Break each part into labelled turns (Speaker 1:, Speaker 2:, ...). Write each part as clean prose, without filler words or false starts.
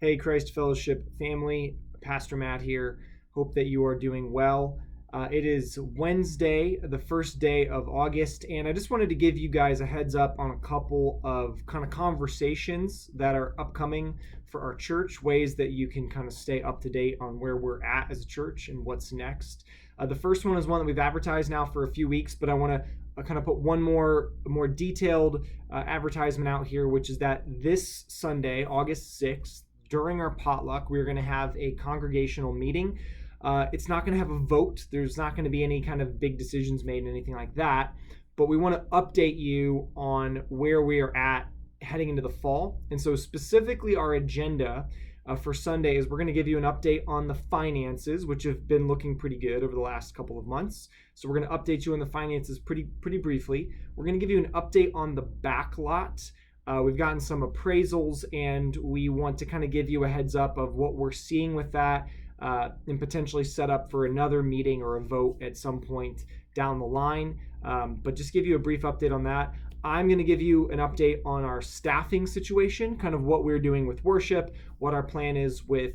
Speaker 1: Hey, Christ Fellowship family, Pastor Matt here. Hope that you are doing well. It is Wednesday, the first day of August, and I just wanted to give you guys a heads up on a couple of kind of conversations that are upcoming for our church, ways that you can kind of stay up to date on where we're at as a church and what's next. The first one is one that we've advertised now for a few weeks, but I want to kind of put one more detailed advertisement out here, which is that this Sunday, August 6th, during our potluck, we're going to have a congregational meeting. It's not going to have a vote. There's not going to be any kind of big decisions made, anything like that. But we want to update you on where we are at heading into the fall. And so specifically our agenda for Sunday is we're going to give you an update on the finances, which have been looking pretty good over the last couple of months. So we're going to update you on the finances pretty briefly. We're going to give you an update on the backlot. We've gotten some appraisals, and we want to kind of give you a heads up of what we're seeing with that, and potentially set up for another meeting or a vote at some point down the line. But just give you a brief update on that. I'm going to give you an update on our staffing situation, kind of what we're doing with worship, what our plan is with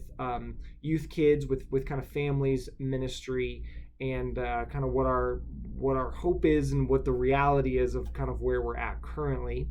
Speaker 1: youth kids, with kind of families ministry, and kind of what our hope is and what the reality is of kind of where we're at currently.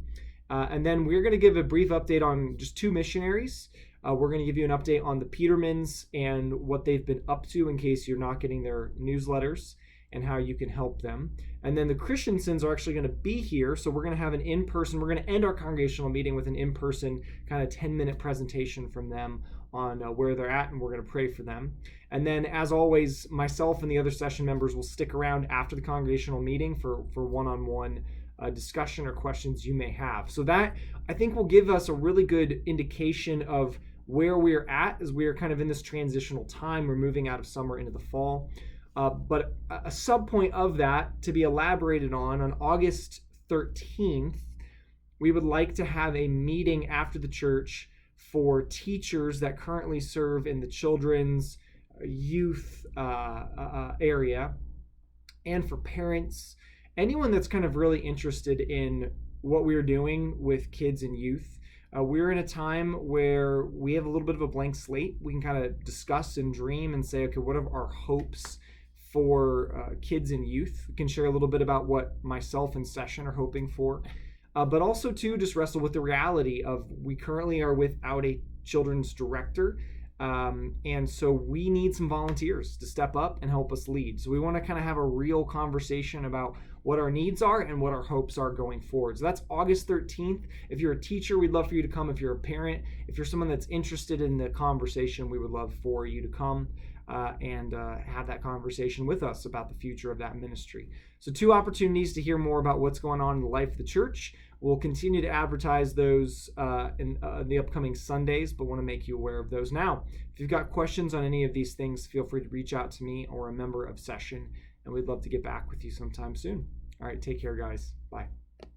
Speaker 1: And then we're going to give a brief update on just two missionaries. We're going to give you an update on the Petermans and what they've been up to in case you're not getting their newsletters and how you can help them. And then the Christiansons are actually going to be here. So we're going to have an in-person, we're going to end our congregational meeting with an in-person kind of 10-minute presentation from them on where they're at, and we're going to pray for them. And then, as always, myself and the other session members will stick around after the congregational meeting for one-on-one discussion or questions you may have. So that, I think, will give us a really good indication of where we're at as we are kind of in this transitional time. We're moving out of summer into the fall. But a sub point of that to be elaborated on August 13th, we would like to have a meeting after the church for teachers that currently serve in the children's youth area, and for parents, anyone that's kind of really interested in what we're doing with kids and youth. We're in a time where we have a little bit of a blank slate. We can kind of discuss and dream and say, okay, what are our hopes for kids and youth? We can share a little bit about what myself and Session are hoping for, but also too just wrestle with the reality of we currently are without a children's director. And so we need some volunteers to step up and help us lead. So we want to kind of have a real conversation about what our needs are and what our hopes are going forward. So that's August 13th. If you're a teacher, we'd love for you to come. If you're a parent, if you're someone that's interested in the conversation, we would love for you to come and have that conversation with us about the future of that ministry. So two opportunities to hear more about what's going on in the life of the church. We'll continue to advertise those in the upcoming Sundays, but want to make you aware of those now. If you've got questions on any of these things, feel free to reach out to me or a member of Session, and we'd love to get back with you sometime soon. All right, take care, guys. Bye.